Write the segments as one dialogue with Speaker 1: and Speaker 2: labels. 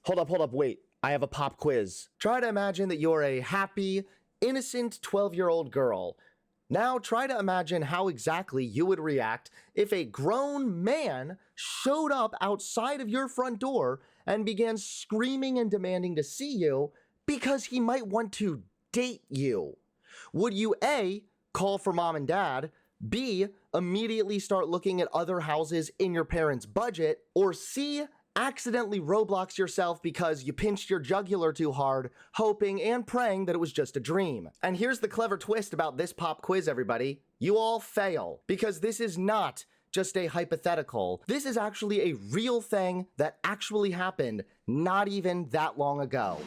Speaker 1: Hold up, wait. I have a pop quiz. Try to imagine that you're a happy, innocent 12-year-old girl. Now try to imagine how exactly you would react if a grown man showed up outside of your front door and began screaming and demanding to see you because he might want to date you. Would you A, call for mom and dad, B, immediately start looking at other houses in your parents' budget, or C, accidentally Roblox yourself because you pinched your jugular too hard, hoping and praying that it was just a dream? And here's the clever twist about this pop quiz, everybody. You all fail, because this is not just a hypothetical. This is actually a real thing that actually happened not even that long ago.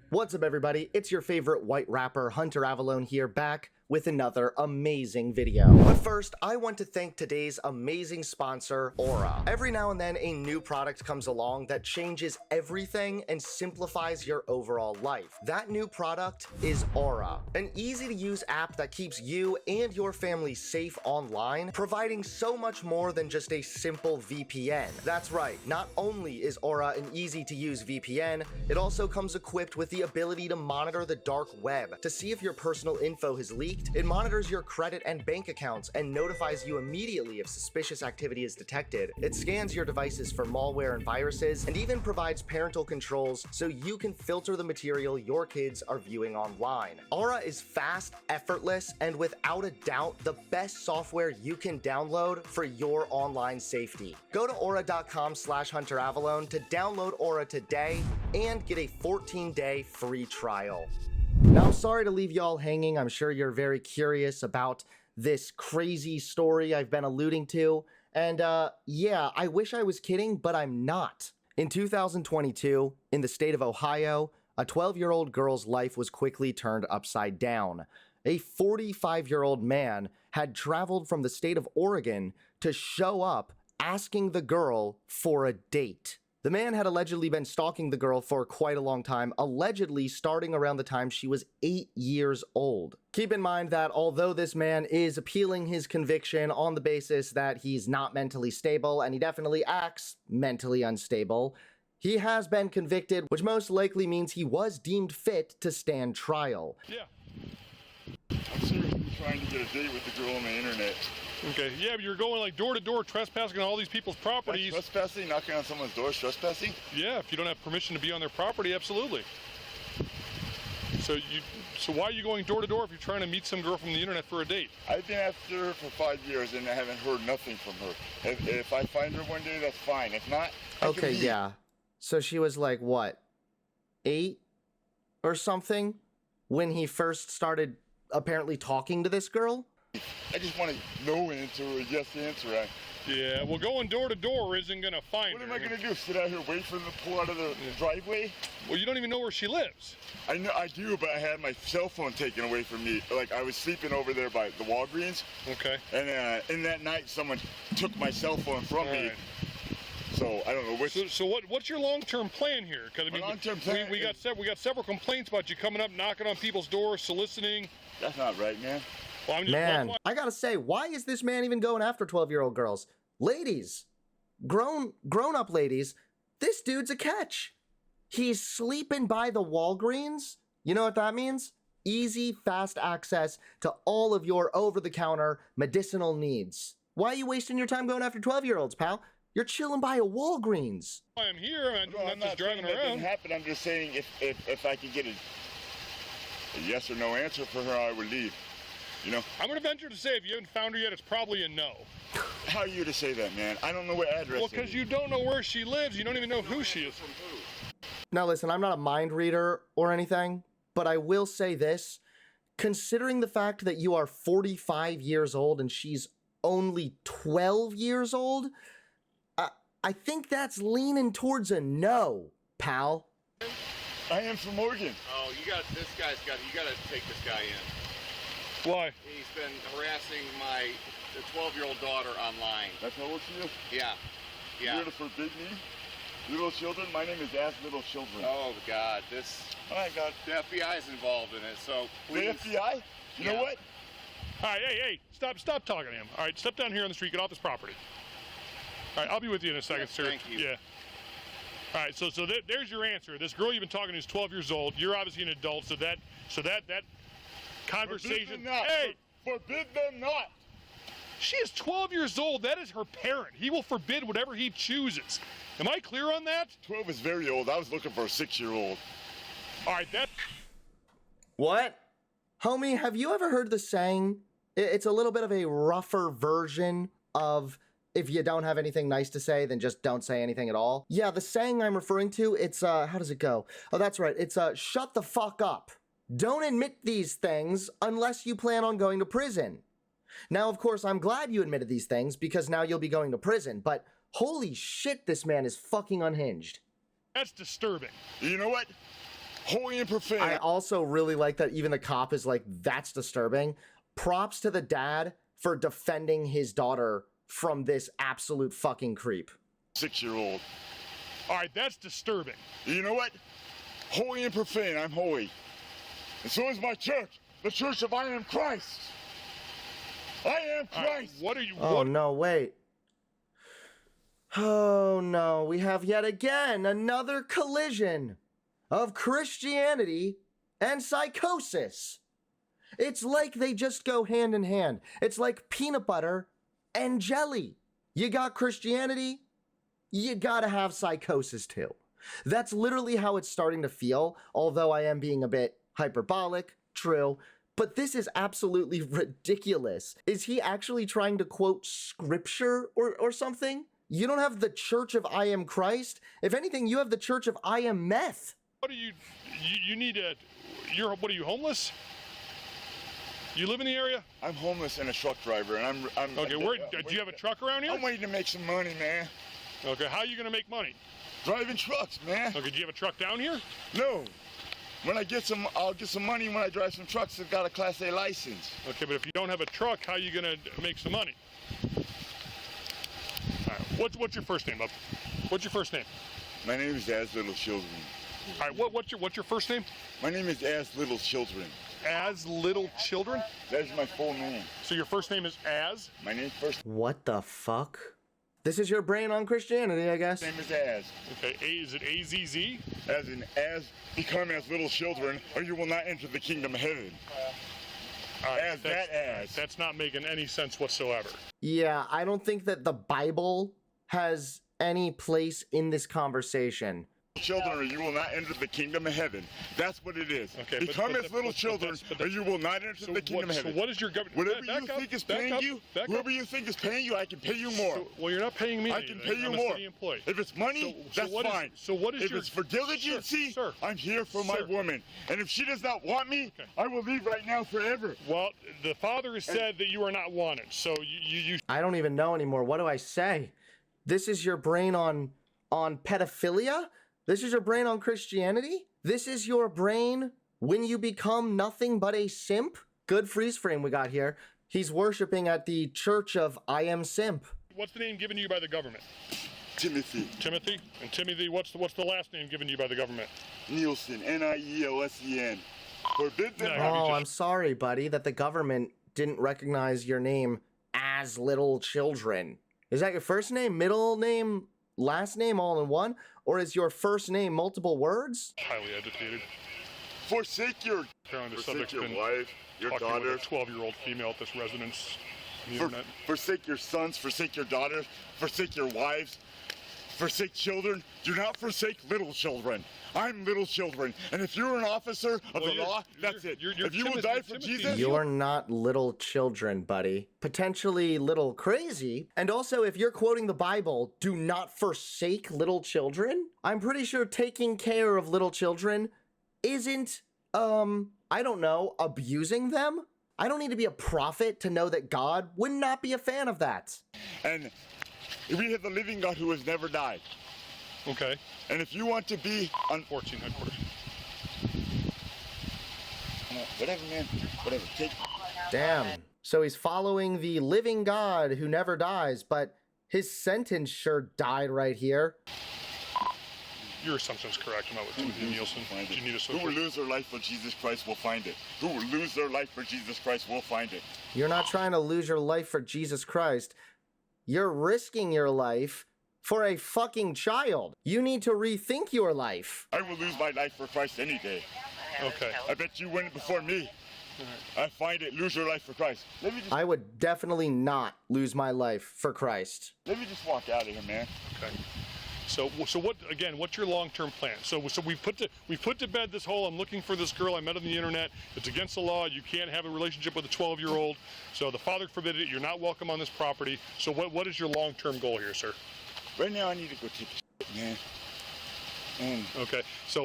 Speaker 1: What's up, everybody? It's your favorite white rapper, Hunter Avallone, here, back with another amazing video. But first, I want to thank today's amazing sponsor, Aura. Every now and then, a new product comes along that changes everything and simplifies your overall life. That new product is Aura, an easy-to-use app that keeps you and your family safe online, providing so much more than just a simple VPN. That's right, not only is Aura an easy-to-use VPN, it also comes equipped with the ability to monitor the dark web to see if your personal info has leaked. It monitors your credit and bank accounts and notifies you immediately if suspicious activity is detected. It scans your devices for malware and viruses, and even provides parental controls so you can filter the material your kids are viewing online. Aura is fast, effortless, and without a doubt, the best software you can download for your online safety. Go to aura.com/HunterAvallone to download Aura today and get a 14-day free trial. Now, I'm sorry to leave y'all hanging. I'm sure you're very curious about this crazy story I've been alluding to. And yeah, I wish I was kidding, but I'm not. In 2022, in the state of Ohio, a 12-year-old girl's life was quickly turned upside down. A 45-year-old man had traveled from the state of Oregon to show up asking the girl for a date. The man had allegedly been stalking the girl for quite a long time, allegedly starting around the time she was 8 years old. Keep in mind that although this man is appealing his conviction on the basis that he's not mentally stable, and he definitely acts mentally unstable, he has been convicted, which most likely means he was deemed fit to stand trial.
Speaker 2: Yeah.
Speaker 3: I'm seriously trying to get a date with the girl on the internet.
Speaker 2: Okay, yeah, but you're going like door to door trespassing on all these people's properties.
Speaker 3: That's trespassing? Knocking on someone's door is trespassing?
Speaker 2: Yeah, if you don't have permission to be on their property, absolutely. So why are you going door to door if you're trying to meet some girl from the internet for a date?
Speaker 3: I've been after her for 5 years and I haven't heard nothing from her. If I find her one day, that's fine. If not,
Speaker 1: okay, yeah. So she was like, what, 8 or something when he first started apparently talking to this girl?
Speaker 3: I just want a no answer or a yes answer.
Speaker 2: Yeah, well, going door to door isn't going to find her.
Speaker 3: What am I going to do, sit out here wait for them to pull out of the driveway?
Speaker 2: Well, you don't even know where she lives.
Speaker 3: I know I do, but I had my cell phone taken away from me. Like, I was sleeping over there by the Walgreens.
Speaker 2: Okay.
Speaker 3: And in that night, someone took my cell phone from me. So I don't know which.
Speaker 2: So what's your long-term plan here? Because I mean,
Speaker 3: long-term plan
Speaker 2: we got several complaints about you coming up, knocking on people's doors, soliciting.
Speaker 3: That's not right, man.
Speaker 2: Well,
Speaker 1: Man, I gotta say, why is this man even going after 12-year-old girls? Ladies, grown-up ladies, this dude's a catch. He's sleeping by the Walgreens. You know what that means? Easy, fast access to all of your over-the-counter medicinal needs. Why are you wasting your time going after 12-year-olds, pal? You're chilling by a Walgreens.
Speaker 2: I'm here. I'm not just driving around.
Speaker 3: That didn't happen. I'm just saying if I could get a yes or no answer for her, I would leave. You know? I'm
Speaker 2: going to venture to say if you haven't found her yet, it's probably a no.
Speaker 3: How are you to say that, man? I don't know what address.
Speaker 2: Well, because you don't know where she lives. You don't even know who she is.
Speaker 1: Now listen, I'm not a mind reader or anything, but I will say this. Considering the fact that you are 45 years old and she's only 12 years old, I think that's leaning towards a no, pal.
Speaker 3: I am from Oregon.
Speaker 4: Oh, you gotta take this guy in.
Speaker 2: Why?
Speaker 4: He's been harassing the 12-year-old daughter online.
Speaker 3: That's how old she is?
Speaker 4: Yeah.
Speaker 3: You're gonna forbid me? Little children? My name is Ask Little Children.
Speaker 4: Oh, God. Oh, my God. The FBI is involved in it, so please.
Speaker 3: The FBI? You know what?
Speaker 2: All right, hey, stop talking to him. All right, step down here on the street, get off this property. All right, I'll be with you in a second,
Speaker 4: Yes,
Speaker 2: sir.
Speaker 4: thank you.
Speaker 2: Yeah. All right, so there's your answer. This girl you've been talking to is 12 years old. You're obviously an adult, so that conversation.
Speaker 3: Forbid them not.
Speaker 2: Hey,
Speaker 3: Forbid them not.
Speaker 2: she is 12 years old. That is her parent. He will forbid whatever he chooses. Am I clear on that?
Speaker 3: 12 is very old. I was looking for a 6-year-old.
Speaker 2: All right, that.
Speaker 1: What? Homie, have you ever heard the saying? It's a little bit of a rougher version of if you don't have anything nice to say, then just don't say anything at all. Yeah, the saying I'm referring to, it's, how does it go? Oh, that's right. It's, shut the fuck up. Don't admit these things unless you plan on going to prison. Now, of course, I'm glad you admitted these things because now you'll be going to prison, but holy shit, this man is fucking unhinged.
Speaker 2: That's disturbing.
Speaker 3: You know what? Holy and profane.
Speaker 1: I also really like that even the cop is like, that's disturbing. Props to the dad for defending his daughter from this absolute fucking creep.
Speaker 3: 6-year-old.
Speaker 2: All right, that's disturbing.
Speaker 3: You know what? Holy and profane. I'm holy. And so is my church. The Church of I Am Christ. I am
Speaker 2: All right,
Speaker 3: Christ.
Speaker 2: what are you?
Speaker 1: Oh
Speaker 2: what,
Speaker 1: no, wait. Oh no, we have yet again another collision of Christianity and psychosis. It's like they just go hand in hand. It's like peanut butter and jelly. You got Christianity, you gotta have psychosis too. That's literally how it's starting to feel, although I am being a bit hyperbolic, true, but this is absolutely ridiculous. Is he actually trying to quote scripture or something? You don't have the Church of I Am Christ. If anything, you have the Church of I Am Meth.
Speaker 2: What are you? You need a. What are you, homeless? You live in the area?
Speaker 3: I'm homeless and a truck driver, and I'm
Speaker 2: Okay, do you have a truck around here?
Speaker 3: I'm waiting to make some money, man.
Speaker 2: Okay, how are you gonna make money?
Speaker 3: Driving trucks, man.
Speaker 2: Okay, do you have a truck down here?
Speaker 3: No. When I get some, I'll get some money when I drive some trucks that got a Class A license.
Speaker 2: Okay, but if you don't have a truck, how are you gonna make some money? All right, what's your first name, bub? What's your first name?
Speaker 3: My name is As Little Children.
Speaker 2: All right, what's your first name?
Speaker 3: My name is As Little Children.
Speaker 2: As Little Children?
Speaker 3: That is my full name.
Speaker 2: So your first name is As?
Speaker 3: My name first
Speaker 1: What the fuck? This is your brain on Christianity, I guess.
Speaker 3: name is As.
Speaker 2: Okay, is it A-Z-Z?
Speaker 3: As in, as become as little children, or you will not enter the kingdom of heaven.
Speaker 2: All right,
Speaker 3: As that as.
Speaker 2: That's not making any sense whatsoever.
Speaker 1: Yeah, I don't think that the Bible has any place in this conversation.
Speaker 3: Children, or you will not enter the kingdom of heaven. That's what it is.
Speaker 2: Okay,
Speaker 3: become as little children, or you will not enter the kingdom of heaven.
Speaker 2: So what is your government?
Speaker 3: Whatever you think is paying you, whoever you think is paying you, I can pay you more.
Speaker 2: Well, you're not paying me.
Speaker 3: I can
Speaker 2: anything.
Speaker 3: pay you
Speaker 2: I'm a
Speaker 3: more.
Speaker 2: city employee.
Speaker 3: If it's money, that's fine.
Speaker 2: So what is
Speaker 3: if
Speaker 2: your?
Speaker 3: it's for diligency,
Speaker 2: Sir,
Speaker 3: I'm here for my
Speaker 2: sir.
Speaker 3: woman. And if she does not want me,
Speaker 2: Okay.
Speaker 3: I will leave right now forever.
Speaker 2: Well, the father has said that you are not wanted. So you
Speaker 1: I don't even know anymore. What do I say? This is your brain on pedophilia? This is your brain on Christianity? This is your brain when you become nothing but a simp? Good freeze frame we got here. He's worshiping at the Church of I Am Simp.
Speaker 2: What's the name given to you by the government?
Speaker 3: Timothy
Speaker 2: Timothy. And Timothy, what's the last name given to you by the government?
Speaker 3: Nielsen, Nielsen. Forbid them.
Speaker 2: No.
Speaker 3: not.
Speaker 1: Oh, I'm sorry, buddy, that the government didn't recognize your name as Little Children. Is that your first name, middle name, last name all in one? Or is your first name multiple words?
Speaker 2: Highly educated.
Speaker 3: Forsake your
Speaker 2: Apparently the
Speaker 3: forsake
Speaker 2: subject's
Speaker 3: your
Speaker 2: been
Speaker 3: wife, your
Speaker 2: talking
Speaker 3: daughter.
Speaker 2: with a 12-year-old female at this residence. on the
Speaker 3: For,
Speaker 2: internet.
Speaker 3: forsake your sons, forsake your daughters, forsake your wives, forsake children. Do not forsake little children. I'm little children. And if you're an officer of the law, that's it.
Speaker 2: you're
Speaker 3: If you will
Speaker 2: Timothy-
Speaker 3: die for
Speaker 2: Timothy.
Speaker 3: Jesus,
Speaker 1: You're not little children, buddy. Potentially little crazy. And also, if you're quoting the Bible, do not forsake little children. I'm pretty sure taking care of little children isn't, I don't know, abusing them. I don't need to be a prophet to know that God would not be a fan of that.
Speaker 3: and we have the living God who has never died.
Speaker 2: Okay.
Speaker 3: And if you want to be on
Speaker 2: 14 headquarters.
Speaker 3: whatever, man, whatever, take.
Speaker 1: Damn. So he's following the living God who never dies, but his sentence sure died right here.
Speaker 2: Your assumption's correct. I'm not with Timothy Nielsen.
Speaker 3: Find
Speaker 2: Do you
Speaker 3: it.
Speaker 2: need a
Speaker 3: Who
Speaker 2: social?
Speaker 3: will lose their life for Jesus Christ will find it. Who will lose their life for Jesus Christ will find it.
Speaker 1: You're not trying to lose your life for Jesus Christ. You're risking your life for a fucking child. You need to rethink your life.
Speaker 3: I will lose my life for Christ any day.
Speaker 2: Okay.
Speaker 3: I bet you win before me. I find it. Lose your life for Christ.
Speaker 1: I would definitely not lose my life for Christ.
Speaker 3: Let me just walk out of here, man.
Speaker 2: Okay. So what? Again, what's your long-term plan? So we put to bed this whole I'm looking for this girl I met on the internet. It's against the law. You can't have a relationship with a 12-year-old. So the father forbid it. You're not welcome on this property. So what is your long-term goal here, sir?
Speaker 3: Right now, I need to go take a shit, man. And
Speaker 2: Okay. So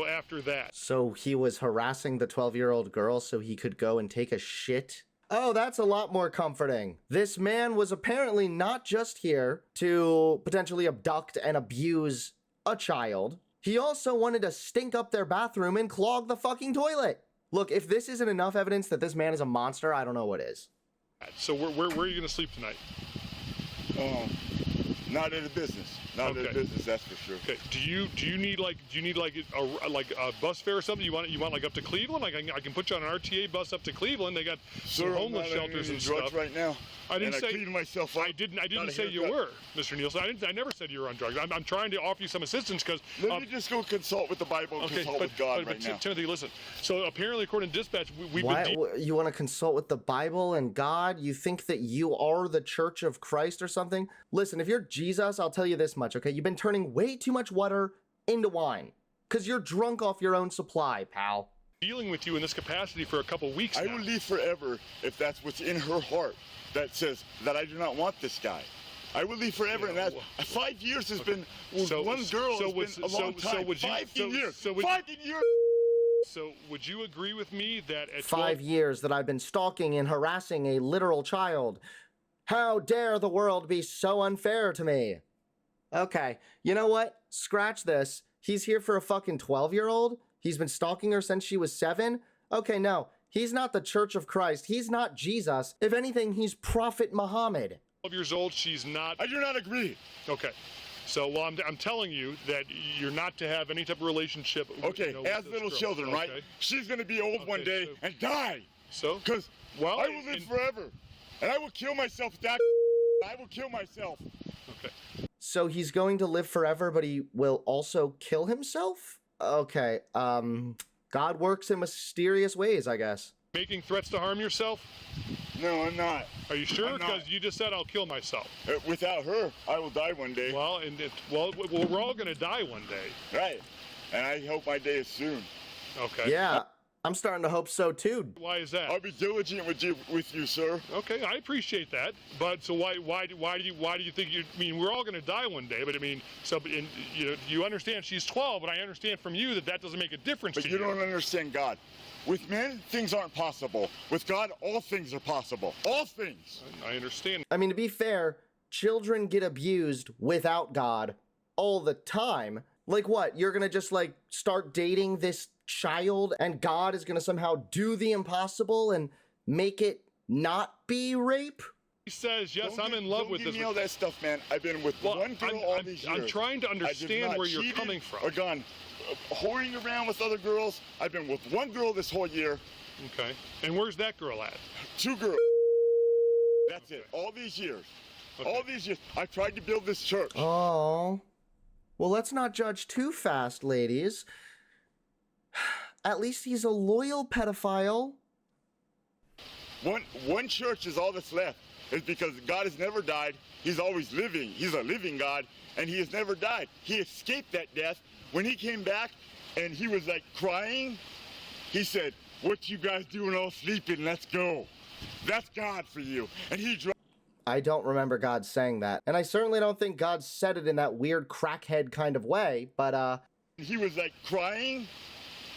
Speaker 2: after that.
Speaker 1: So he was harassing the 12-year-old girl so he could go and take a shit? Oh, that's a lot more comforting. This man was apparently not just here to potentially abduct and abuse a child. He also wanted to stink up their bathroom and clog the fucking toilet. Look, if this isn't enough evidence that this man is a monster, I don't know what is.
Speaker 2: So where are you going to sleep tonight?
Speaker 3: not in the business. Not in the business, that's for sure.
Speaker 2: Okay. Do you need like a bus fare or something? You want like up to Cleveland? Like I can put you on an RTA bus up to Cleveland. They got some homeless shelters and stuff.
Speaker 3: Right now.
Speaker 2: I didn't say.
Speaker 3: Clean myself up.
Speaker 2: I didn't say you were, Mr. Nielsen. I never said you were on drugs. I'm trying to offer you some assistance because.
Speaker 3: Let me just go consult with the Bible and consult with God right now.
Speaker 2: Timothy, listen. So apparently, according to dispatch, we've
Speaker 1: What?
Speaker 2: been.
Speaker 1: You want to consult with the Bible and God? You think that you are the Church of Christ or something? Listen, if you're Jesus, I'll tell you this much, okay? You've been turning way too much water into wine because you're drunk off your own supply, pal.
Speaker 2: Dealing with you in this capacity for a couple weeks
Speaker 3: I
Speaker 2: now.
Speaker 3: will leave forever if that's what's in her heart that says that I do not want this guy. I will leave forever, and that 5 years has been one girl has been a long time. 5 years. 5 years.
Speaker 2: So would you agree with me that at
Speaker 1: 5 years that I've been stalking and harassing a literal child? How dare the world be so unfair to me? Okay, you know what? Scratch this. He's here for a fucking 12-year-old? He's been stalking her since she was 7? Okay, no. He's not the Church of Christ. He's not Jesus. If anything, he's Prophet Muhammad.
Speaker 2: 12 years old, she's not.
Speaker 3: I do not agree.
Speaker 2: Okay. So, well, I'm telling you that you're not to have any type of relationship.
Speaker 3: Okay,
Speaker 2: with
Speaker 3: as little
Speaker 2: girl.
Speaker 3: children, right? She's going to be old one day and die.
Speaker 2: So?
Speaker 3: Because
Speaker 2: well,
Speaker 3: I will live forever. And I will kill myself with that. I will kill myself.
Speaker 2: Okay.
Speaker 1: So he's going to live forever, but he will also kill himself? Okay, God works in mysterious ways, I guess.
Speaker 2: Making threats to harm yourself?
Speaker 3: No, I'm not.
Speaker 2: Are you sure?
Speaker 3: I'm not.
Speaker 2: Because you just said I'll kill myself.
Speaker 3: Without her, I will die one day.
Speaker 2: Well, we're all going to die one day.
Speaker 3: Right. And I hope my day is soon.
Speaker 2: Okay.
Speaker 1: Yeah, I'm starting to hope so too.
Speaker 2: Why is that?
Speaker 3: I'll be diligent with you, sir.
Speaker 2: Okay, I appreciate that. But so why do you think you? I mean, we're all going to die one day. But I mean, you understand she's 12, but I understand from you that doesn't make a difference.
Speaker 3: But
Speaker 2: to
Speaker 3: you don't understand God. With men, things aren't possible. With God, all things are possible. All things.
Speaker 2: I understand.
Speaker 1: I mean, to be fair, children get abused without God all the time. Like what? You're gonna just like start dating this child and God is gonna somehow do the impossible and make it not be rape?
Speaker 2: He says, yes, I'm in love with this.
Speaker 3: Don't give me all that stuff, man. I've been with one girl all these years.
Speaker 2: I'm trying to understand where you're coming from.
Speaker 3: Or gone whoring around with other girls. I've been with one girl this whole year.
Speaker 2: Okay. And where's that girl at?
Speaker 3: 2 girls. That's it. All these years. Okay. All these years. I tried to build this church.
Speaker 1: Oh. Well, let's not judge too fast, ladies. At least he's a loyal pedophile.
Speaker 3: One church is all that's left. It's because God has never died. He's always living. He's a living God, and he has never died. He escaped that death. When he came back and he was like crying, he said, "What you guys doing all sleeping? Let's go." That's God for you. And he
Speaker 1: I don't remember God saying that. And I certainly don't think God said it in that weird crackhead kind of way, but
Speaker 3: he was like crying.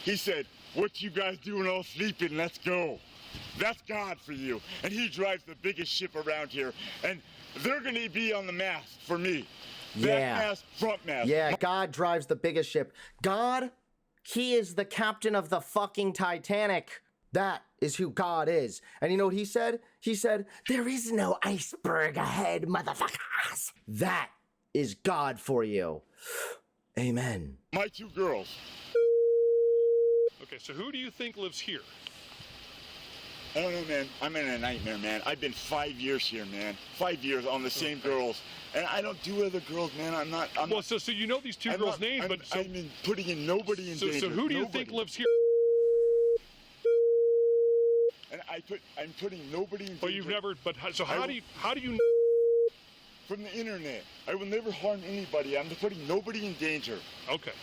Speaker 3: He said, "What you guys doing all sleeping? Let's go." That's God for you. And he drives the biggest ship around here. And they're going to be on the mast for me.
Speaker 1: Yeah.
Speaker 3: Back mast, front mast.
Speaker 1: Yeah, God drives the biggest ship. God, he is the captain of the fucking Titanic. That is who God is. And you know what he said? He said, "There is no iceberg ahead, motherfuckers." That is God for you. Amen.
Speaker 3: My 2 girls.
Speaker 2: Okay, so who do you think lives here?
Speaker 3: I don't know, man. I'm in a nightmare, man. I've been 5 years here, man. 5 years on the same girls. And I don't do other girls, man.
Speaker 2: Well, so you know these 2 girls' names, but so...
Speaker 3: I'm putting in nobody in danger.
Speaker 2: So who do you think lives here?
Speaker 3: And I'm putting nobody in danger.
Speaker 2: But you've never, so how do you...
Speaker 3: From the internet. I will never harm anybody. I'm putting nobody in danger.
Speaker 2: Okay.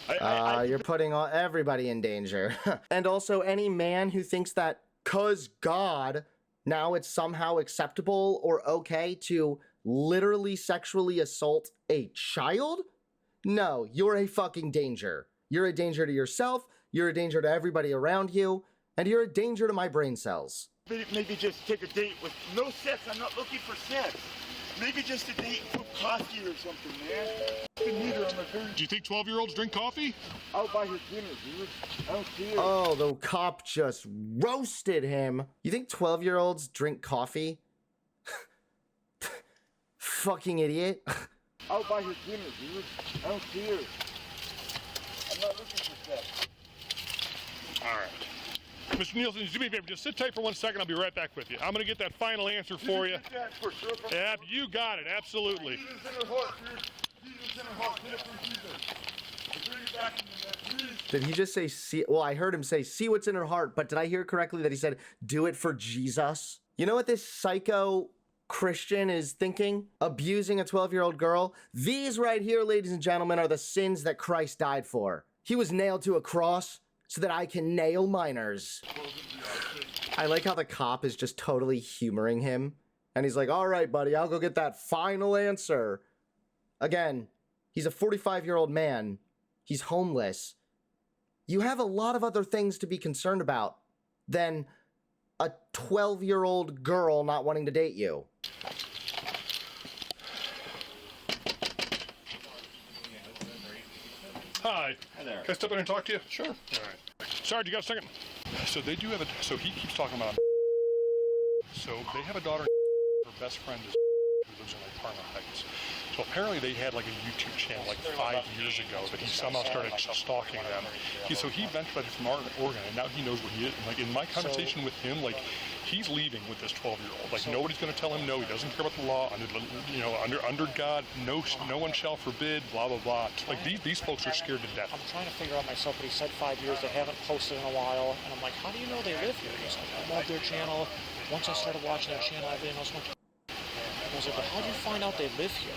Speaker 1: You're putting everybody in danger. And also any man who thinks that 'cause God, now it's somehow acceptable or okay to literally sexually assault a child? No, you're a fucking danger. You're a danger to yourself, you're a danger to everybody around you, and you're a danger to my brain cells.
Speaker 3: Maybe just take a date with no sex. I'm not looking for sex. Maybe just a date for coffee or something, man.
Speaker 2: Do you think 12-year-olds drink coffee?
Speaker 3: I'll buy her dinner, dude. I don't care.
Speaker 1: Oh, the cop just roasted him. You think 12-year-olds drink coffee? Fucking idiot.
Speaker 3: I'll buy her dinner, dude. I don't care. I'm not looking for sex.
Speaker 2: All right. Mr. Nielsen, do me a favor, just sit tight for 1 second. I'll be right back with you. I'm going to get that final answer for you. Yeah, you got it. Absolutely.
Speaker 3: Jesus in her heart, dude. Jesus in her heart. Get it from Jesus. Bring it back to me, man. Please.
Speaker 1: Did he just say, see? Well, I heard him say, see what's in her heart, but did I hear correctly that he said, do it for Jesus? You know what this psycho Christian is thinking? Abusing a 12-year-old girl? These right here, ladies and gentlemen, are the sins that Christ died for. He was nailed to a cross so that I can nail minors. I like how the cop is just totally humoring him. And he's like, all right, buddy, I'll go get that final answer. Again, he's a 45-year-old man. He's homeless. You have a lot of other things to be concerned about than a 12-year-old girl not wanting to date you.
Speaker 2: Hi.
Speaker 4: Hi there.
Speaker 2: Can I step in and talk to you?
Speaker 4: Sure.
Speaker 2: All right. Sarge, you got a second? So they do have so he keeps talking about so they have a daughter, her best friend is who lives in like Parma Heights. So apparently they had like a YouTube channel like 5 years ago that he somehow started stalking them. So he eventually from Oregon, and now he knows where he is. And like in my conversation with him, like he's leaving with this 12-year-old. Like nobody's going to tell him no. He doesn't care about the law. Under God, no one shall forbid. Blah blah blah. Like these folks are scared to death.
Speaker 5: I'm trying to figure out myself, but he said 5 years. They haven't posted in a while, and I'm like, how do you know they live here? He's like, I love their channel. Once I started watching their channel, I didn't know so much. I was like, but how do you find out they live here?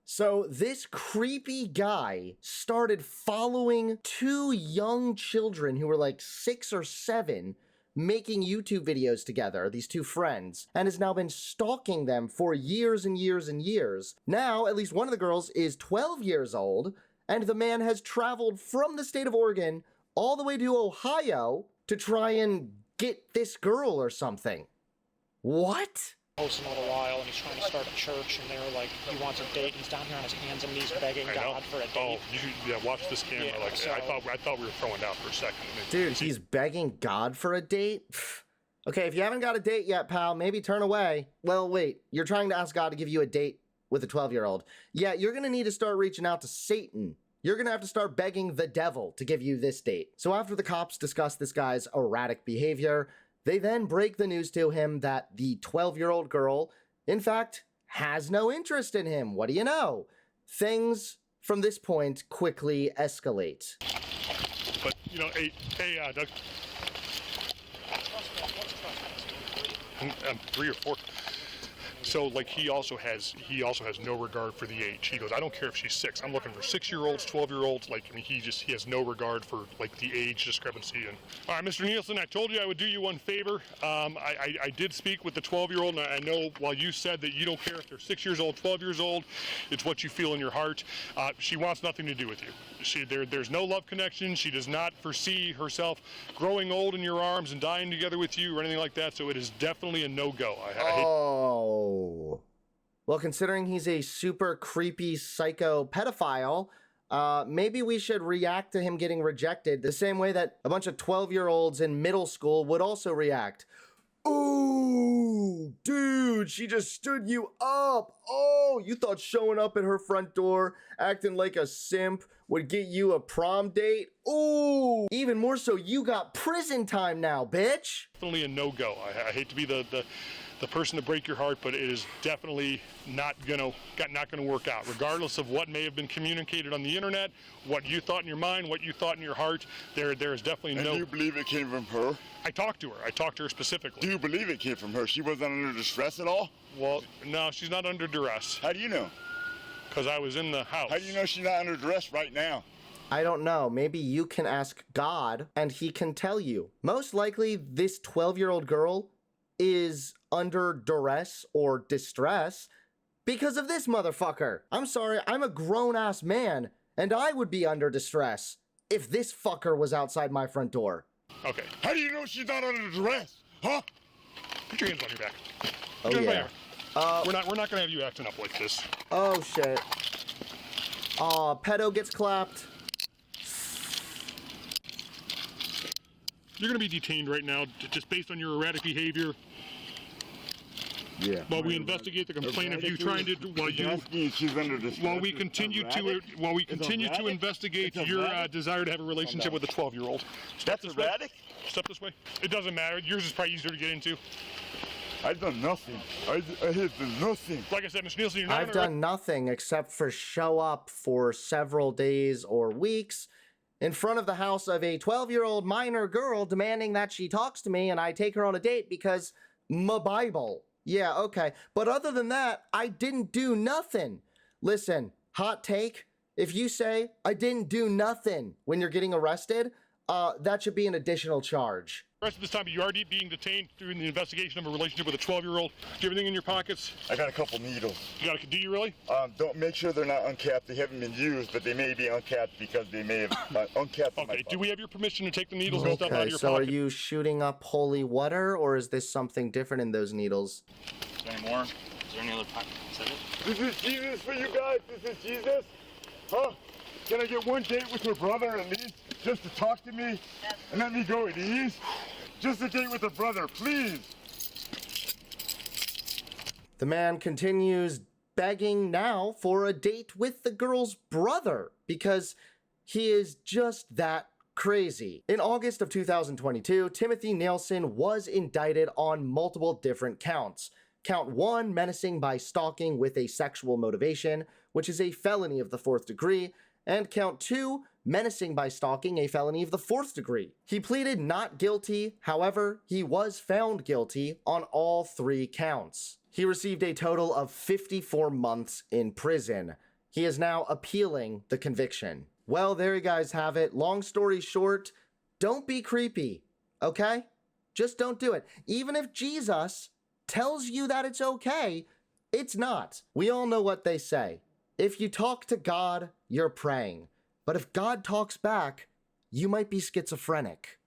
Speaker 1: So this creepy guy started following 2 young children who were like 6 or 7 making YouTube videos together, these 2 friends, and has now been stalking them for years and years and years. Now, at least one of the girls is 12 years old, and the man has traveled from the state of Oregon all the way to Ohio to try and get this girl or something. What?
Speaker 5: Posting in a while, and he's trying to start a church, and they're like, he wants a date. He's down here on his hands and knees begging God for a date.
Speaker 2: Oh, watch this camera.
Speaker 5: Yeah,
Speaker 2: like
Speaker 5: so,
Speaker 2: I thought we were throwing down for a second.
Speaker 1: Dude, he's begging God for a date? Okay, if you haven't got a date yet, pal, maybe turn away. Well, wait, you're trying to ask God to give you a date with a 12-year-old. Yeah, you're gonna need to start reaching out to Satan. You're gonna have to start begging the devil to give you this date. So after the cops discuss this guy's erratic behavior, they then break the news to him that the 12-year-old girl, in fact, has no interest in him. What do you know? Things from this point quickly escalate.
Speaker 2: But, Doug. I'm 3 or 4. So, like, he also has no regard for the age. He goes, I don't care if she's 6. I'm looking for 6-year-olds, 12-year-olds. Like, I mean, he has no regard for, like, the age discrepancy. And all right, Mr. Nielsen, I told you I would do you one favor. I did speak with the 12-year-old, and I know while you said that you don't care if they're 6 years old, 12 years old, it's what you feel in your heart. She wants nothing to do with you. There's no love connection. She does not foresee herself growing old in your arms and dying together with you or anything like that. So it is definitely a no-go.
Speaker 1: Well, considering he's a super creepy psycho pedophile, maybe we should react to him getting rejected the same way that a bunch of 12-year-olds in middle school would also react. Ooh, dude, she just stood you up. Oh, you thought showing up at her front door, acting like a simp, would get you a prom date? Ooh, even more so, you got prison time now, bitch.
Speaker 2: Definitely a no-go. I hate to be the person to break your heart, but it is definitely not gonna work out. Regardless of what may have been communicated on the internet, what you thought in your mind, what you thought in your heart, there is definitely no.
Speaker 3: And do you believe it came from her?
Speaker 2: I talked to her. I talked to her specifically.
Speaker 3: Do you believe it came from her? She wasn't under distress at all?
Speaker 2: Well, no, she's not under duress.
Speaker 3: How do you know?
Speaker 2: Because I was in the house.
Speaker 3: How do you know she's not under duress right now?
Speaker 1: I don't know. Maybe you can ask God and he can tell you. Most likely, this 12-year-old girl is under duress or distress because of this motherfucker. I'm sorry, I'm a grown-ass man, and I would be under distress if this fucker was outside my front door.
Speaker 2: Okay.
Speaker 3: How do you know she's not under duress? Huh?
Speaker 2: Put your hands on your back.
Speaker 1: Oh,
Speaker 2: Put your hands
Speaker 1: yeah.
Speaker 2: on your back. We're not gonna have you acting up like this.
Speaker 1: Oh, shit. Aw, pedo gets clapped.
Speaker 2: You're gonna be detained right now, just based on your erratic behavior.
Speaker 3: Yeah.
Speaker 2: While we investigate the complaint of you trying to, while we continue to investigate your desire to have a relationship with a 12-year-old.
Speaker 3: That's erratic?
Speaker 2: Step this way. It doesn't matter. Yours is probably easier to get into.
Speaker 3: I've done nothing. I have done nothing.
Speaker 2: Like I said, Mr. Nielsen, you're not.
Speaker 1: I've done nothing except for show up for several days or weeks in front of the house of a 12-year-old minor girl demanding that she talks to me and I take her on a date because my Bible. Yeah, okay. But other than that, I didn't do nothing. Listen, hot take, if you say I didn't do nothing when you're getting arrested, that should be an additional charge.
Speaker 2: The rest of this time, you are being detained during the investigation of a relationship with a 12-year-old. Do you have anything in your pockets?
Speaker 3: I got a couple needles.
Speaker 2: Do you really?
Speaker 3: Don't make sure they're not uncapped. They haven't been used, but they may be uncapped because they may have uncapped.
Speaker 2: Okay. Do we have your permission to take the needles and stuff out of your
Speaker 1: so
Speaker 2: pocket?
Speaker 1: are you shooting up holy water, or is this something different in those needles?
Speaker 6: Is there any more? Is there any other pocket? Is that it?
Speaker 3: This is Jesus for you guys. This is Jesus. Huh? Can I get one date with your brother at least, just to talk to me and let me go at ease? Just a date with a brother, please.
Speaker 1: The man continues begging now for a date with the girl's brother because he is just that crazy. In August of 2022, Timothy Nielsen was indicted on multiple different counts. Count 1, menacing by stalking with a sexual motivation, which is a felony of the 4th degree, and count 2, menacing by stalking, a felony of the 4th degree. He pleaded not guilty, however, he was found guilty on all 3 counts. He received a total of 54 months in prison. He is now appealing the conviction. Well, there you guys have it. Long story short, don't be creepy, okay? Just don't do it. Even if Jesus tells you that it's okay, it's not. We all know what they say. If you talk to God, you're praying. But if God talks back, you might be schizophrenic.